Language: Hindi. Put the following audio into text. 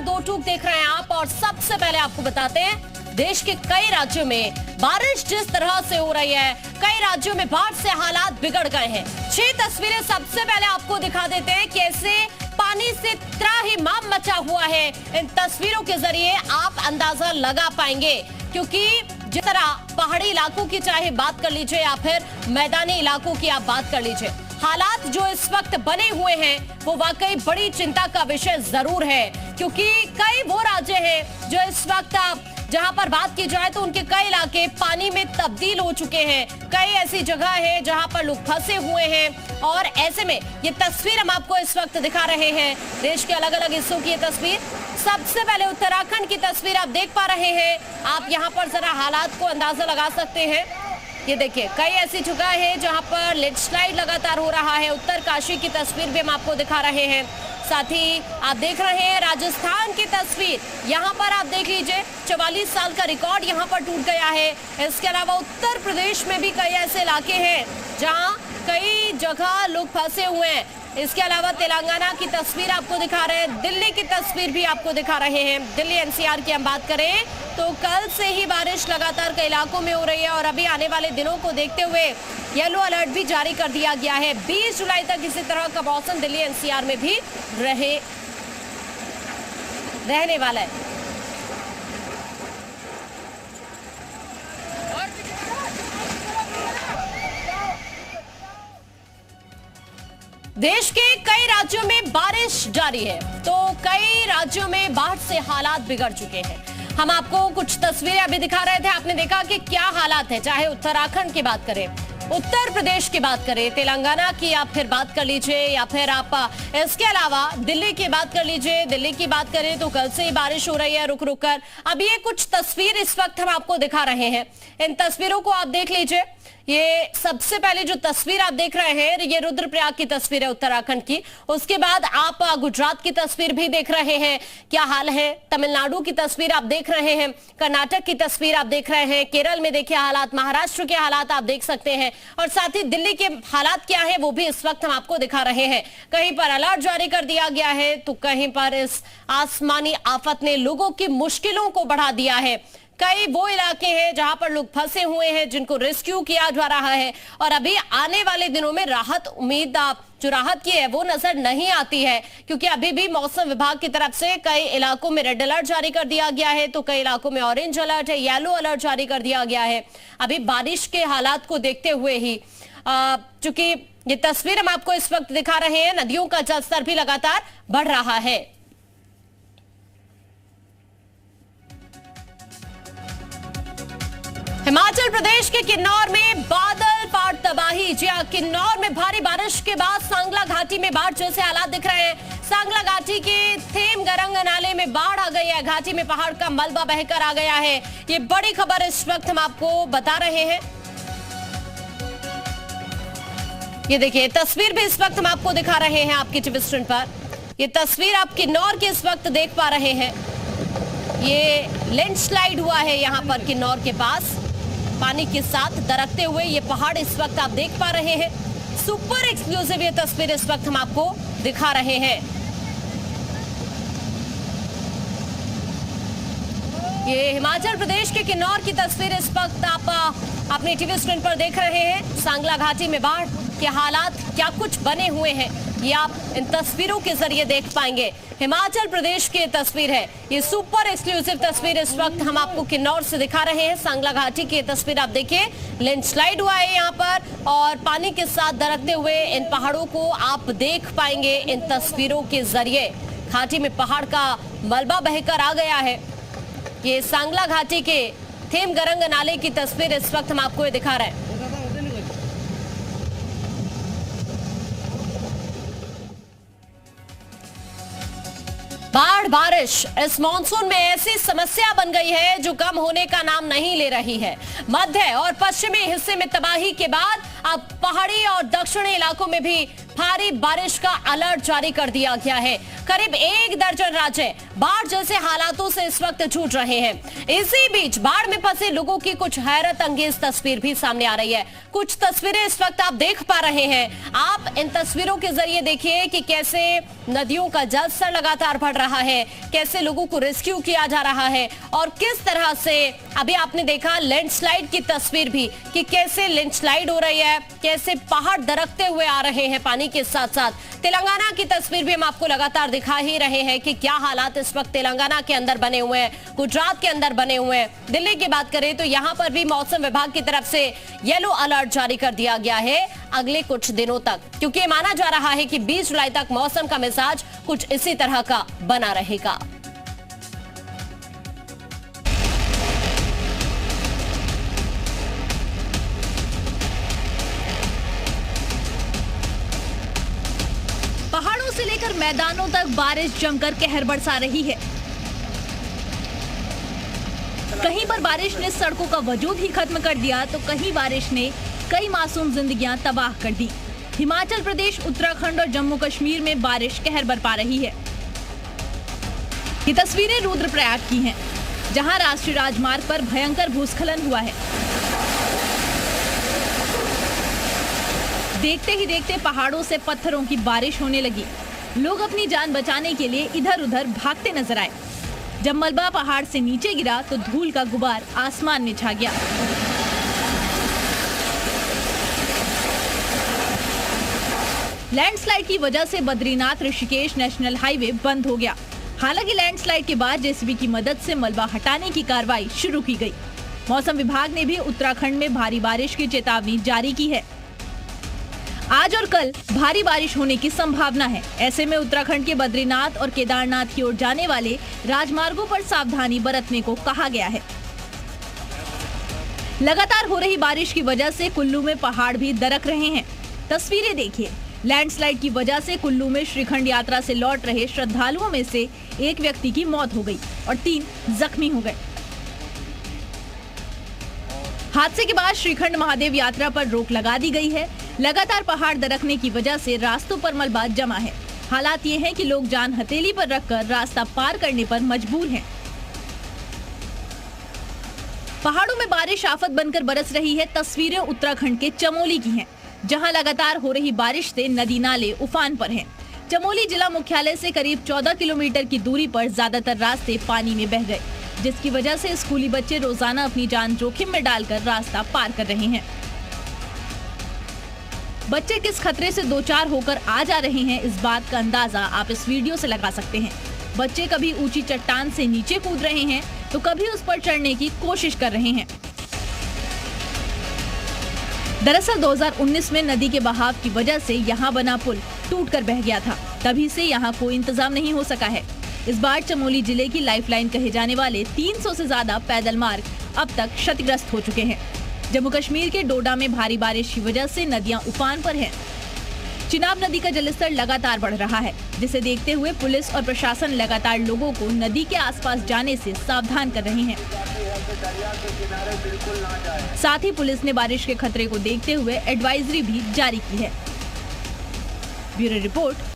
दो टूक देख रहे हैं आप। और सबसे पहले आपको बताते हैं, देश के कई राज्यों में बारिश जिस तरह से हो रही है, कई राज्यों में बाढ़ से हालात बिगड़ गए हैं। 6 तस्वीरें सबसे पहले आपको दिखा देते हैं, कैसे पानी से त्राहिमाम मचा हुआ है। इन तस्वीरों के जरिए आप अंदाजा लगा पाएंगे, क्योंकि जिस तरह पहाड़ी इलाकों की चाहे बात कर लीजिए या फिर मैदानी इलाकों की आप बात कर लीजिए, हालात जो इस वक्त बने हुए हैं वो वाकई बड़ी चिंता का विषय जरूर है। क्योंकि कई वो राज्य हैं जो इस वक्त जहां पर बात की जाए तो उनके कई इलाके पानी में तब्दील हो चुके हैं। कई ऐसी जगह है जहां पर लोग फंसे हुए हैं। और ऐसे में ये तस्वीर हम आपको इस वक्त दिखा रहे हैं, देश के अलग अलग हिस्सों की ये तस्वीर। सबसे पहले उत्तराखंड की तस्वीर आप देख पा रहे हैं। आप यहाँ पर जरा हालात को अंदाजा लगा सकते हैं। ये देखिए, कई ऐसी जगह है जहां पर लैंडस्लाइड लगातार हो रहा है। उत्तरकाशी की तस्वीर भी हम आपको दिखा रहे हैं। साथ ही आप देख रहे हैं राजस्थान की तस्वीर। यहाँ पर आप देख लीजिए, 44 साल का रिकॉर्ड यहाँ पर टूट गया है। इसके अलावा उत्तर प्रदेश में भी कई ऐसे इलाके हैं जहाँ कई जगह लोग फंसे हुए हैं। इसके अलावा तेलंगाना की तस्वीर आपको दिखा रहे हैं, दिल्ली की तस्वीर भी आपको दिखा रहे हैं। दिल्ली एनसीआर की हम बात करें तो कल से ही बारिश लगातार कई इलाकों में हो रही है और अभी आने वाले दिनों को देखते हुए येलो अलर्ट भी जारी कर दिया गया है। 20 जुलाई तक इसी तरह का मौसम दिल्ली एनसीआर में भी रहने वाला है। देश के कई राज्यों में बारिश जारी है तो कई राज्यों में बाढ़ से हालात बिगड़ चुके हैं। हम आपको कुछ तस्वीरें अभी दिखा रहे थे, आपने देखा कि क्या हालात है। चाहे उत्तराखंड की बात करें, उत्तर प्रदेश की बात करें, तेलंगाना की आप फिर बात कर लीजिए, या फिर आप इसके अलावा दिल्ली की बात कर लीजिए। दिल्ली की बात करें तो कल से ही बारिश हो रही है रुक रुक कर। अब ये कुछ तस्वीर इस वक्त हम आपको दिखा रहे हैं, इन तस्वीरों को आप देख लीजिए। ये सबसे पहले जो तस्वीर आप देख रहे हैं ये रुद्रप्रयाग की तस्वीर है उत्तराखंड की। उसके बाद आप गुजरात की तस्वीर भी देख रहे हैं, क्या हाल है। तमिलनाडु की तस्वीर आप देख रहे हैं, कर्नाटक की तस्वीर आप देख रहे हैं, केरल में देखिए हालात, महाराष्ट्र के हालात आप देख सकते हैं। और साथ ही दिल्ली के हालात क्या है वो भी इस वक्त हम आपको दिखा रहे हैं। कहीं पर अलर्ट जारी कर दिया गया है तो कहीं पर इस आसमानी आफत ने लोगों की मुश्किलों को बढ़ा दिया है। कई वो इलाके हैं जहां पर लोग फंसे हुए हैं, जिनको रेस्क्यू किया जा रहा है। और अभी आने वाले दिनों में राहत उम्मीद जो राहत की है वो नजर नहीं आती है, क्योंकि अभी भी मौसम विभाग की तरफ से कई इलाकों में रेड अलर्ट जारी कर दिया गया है तो कई इलाकों में ऑरेंज अलर्ट है, येलो अलर्ट जारी कर दिया गया है। अभी बारिश के हालात को देखते हुए ही चूंकि ये तस्वीर हम आपको इस वक्त दिखा रहे हैं, नदियों का जलस्तर भी लगातार बढ़ रहा है। हिमाचल प्रदेश के किन्नौर में बादल फाड़ तबाही। जी हां, किन्नौर में भारी बारिश के बाद सांगला घाटी में बाढ़ जैसे हालात दिख रहे हैं। सांगला घाटी के थेम गरंग नाले में बाढ़ आ गई है, घाटी में पहाड़ का मलबा बहकर आ गया है। ये बड़ी खबर इस वक्त हम आपको बता रहे हैं। ये देखिए, तस्वीर भी इस वक्त हम आपको दिखा रहे हैं आपकी टीवी स्क्रीन पर। ये तस्वीर आप किन्नौर की इस वक्त देख पा रहे हैं। ये लैंडस्लाइड हुआ है यहाँ पर किन्नौर के पास, पानी के साथ दरकते हुए ये पहाड़ इस वक्त आप देख पा रहे हैं। सुपर एक्सक्लूसिव ये तस्वीर इस वक्त हम आपको दिखा रहे हैं। ये हिमाचल प्रदेश के किन्नौर की तस्वीर इस वक्त आप अपनी टीवी स्क्रीन पर देख रहे हैं। सांगला घाटी में बाढ़ के हालात क्या कुछ बने हुए हैं ये आप इन तस्वीरों के जरिए देख पाएंगे। हिमाचल प्रदेश की तस्वीर है, ये सुपर एक्सक्लूसिव तस्वीर इस वक्त हम आपको किन्नौर से दिखा रहे हैं। सांगला घाटी की तस्वीर आप देखिए, लैंडस्लाइड हुआ है यहाँ पर और पानी के साथ दरकते हुए इन पहाड़ों को आप देख पाएंगे इन तस्वीरों के जरिए। घाटी में पहाड़ का मलबा बहकर आ गया है। ये सांगला घाटी के थेम गरंग नाले की तस्वीर इस वक्त हम आपको दिखा रहे हैं। बाढ़ बारिश इस मानसून में ऐसी समस्या बन गई है जो कम होने का नाम नहीं ले रही है। मध्य और पश्चिमी हिस्से में तबाही के बाद अब पहाड़ी और दक्षिणी इलाकों में भी भारी बारिश का अलर्ट जारी कर दिया गया है। करीब 1 दर्जन राज्य बाढ़ जैसे हालातों से इस वक्त जूझ रहे हैं। इसी बीच बाढ़ में फंसे लोगों की कुछ हैरत अंगेज तस्वीर भी सामने आ रही है। कुछ तस्वीरें इस वक्त आप देख पा रहे हैं। आप इन तस्वीरों के जरिए देखिए कि कैसे नदियों का जलस्तर लगातार बढ़ रहा है, कैसे लोगों को रेस्क्यू किया जा रहा है और किस तरह से अभी आपने देखा लैंडस्लाइड की तस्वीर भी कि कैसे लैंडस्लाइड हो रही है, कैसे पहाड़ दरकते हुए आ रहे हैं पानी के साथ साथ। तेलंगाना की तस्वीर भी हम आपको लगातार दिखा ही रहे हैं कि क्या हालात इस वक्त तेलंगाना के अंदर बने हुए हैं, गुजरात के अंदर बने हुए हैं। दिल्ली की बात करें तो यहां पर भी मौसम विभाग की तरफ से येलो अलर्ट जारी कर दिया गया है अगले कुछ दिनों तक, क्योंकि माना जा रहा है कि 20 जुलाई तक मौसम का मिजाज कुछ इसी तरह का बना रहेगा। पहाड़ों से लेकर मैदानों तक बारिश जमकर कहर बरसा रही है। कहीं पर बारिश ने सड़कों का वजूद ही खत्म कर दिया तो कहीं बारिश ने कई मासूम जिंदगियां तबाह कर दी। हिमाचल प्रदेश, उत्तराखंड और जम्मू कश्मीर में बारिश कहर बरपा रही है। ये तस्वीरें रुद्रप्रयाग की हैं, जहां राष्ट्रीय राजमार्ग पर भयंकर भूस्खलन हुआ है। देखते ही देखते पहाड़ों से पत्थरों की बारिश होने लगी। लोग अपनी जान बचाने के लिए इधर उधर भागते नजर आए। जब मलबा पहाड़ से नीचे गिरा तो धूल का गुबार आसमान में छा गया। लैंडस्लाइड की वजह से बद्रीनाथ ऋषिकेश नेशनल हाईवे बंद हो गया। हालांकि लैंडस्लाइड के बाद जेसीबी की मदद से मलबा हटाने की कार्रवाई शुरू की गई। मौसम विभाग ने भी उत्तराखंड में भारी बारिश की चेतावनी जारी की है। आज और कल भारी बारिश होने की संभावना है। ऐसे में उत्तराखंड के बद्रीनाथ और केदारनाथ की ओर जाने वाले राजमार्गों पर सावधानी बरतने को कहा गया है। लगातार हो रही बारिश की वजह से कुल्लू में पहाड़ भी दरक रहे हैं। तस्वीरें देखिए। लैंडस्लाइड की वजह से कुल्लू में श्रीखंड यात्रा से लौट रहे श्रद्धालुओं में से एक व्यक्ति की मौत हो गई और 3 जख्मी हो गए। हादसे के बाद श्रीखंड महादेव यात्रा पर रोक लगा दी गई है। लगातार पहाड़ दरकने की वजह से रास्तों पर मलबा जमा है। हालात ये हैं कि लोग जान हथेली पर रखकर रास्ता पार करने पर मजबूर हैं। पहाड़ों में बारिश आफत बनकर बरस रही है। तस्वीरें उत्तराखंड के चमोली की हैं, जहां लगातार हो रही बारिश से नदी नाले उफान पर हैं। चमोली जिला मुख्यालय से करीब 14 किलोमीटर की दूरी पर ज्यादातर रास्ते पानी में बह गए, जिसकी वजह से स्कूली बच्चे रोजाना अपनी जान जोखिम में डालकर रास्ता पार कर रहे हैं। बच्चे किस खतरे से दो चार होकर आ जा रहे हैं, इस बात का अंदाजा आप इस वीडियो से लगा सकते हैं। बच्चे कभी ऊंची चट्टान से नीचे कूद रहे हैं तो कभी उस पर चढ़ने की कोशिश कर रहे हैं। दरअसल 2019 में नदी के बहाव की वजह से यहाँ बना पुल टूटकर बह गया था। तभी से यहाँ कोई इंतजाम नहीं हो सका है। इस बार चमोली जिले की लाइफलाइन कहे जाने वाले 300 से ज्यादा पैदल मार्ग अब तक क्षतिग्रस्त हो चुके हैं। जम्मू कश्मीर के डोडा में भारी बारिश की वजह से नदियां उफान पर हैं। चिनाब नदी का जलस्तर लगातार बढ़ रहा है, जिसे देखते हुए पुलिस और प्रशासन लगातार लोगों को नदी के आसपास जाने से सावधान कर रहे हैं। साथ ही पुलिस ने बारिश के खतरे को देखते हुए एडवाइजरी भी जारी की है। Bureau report.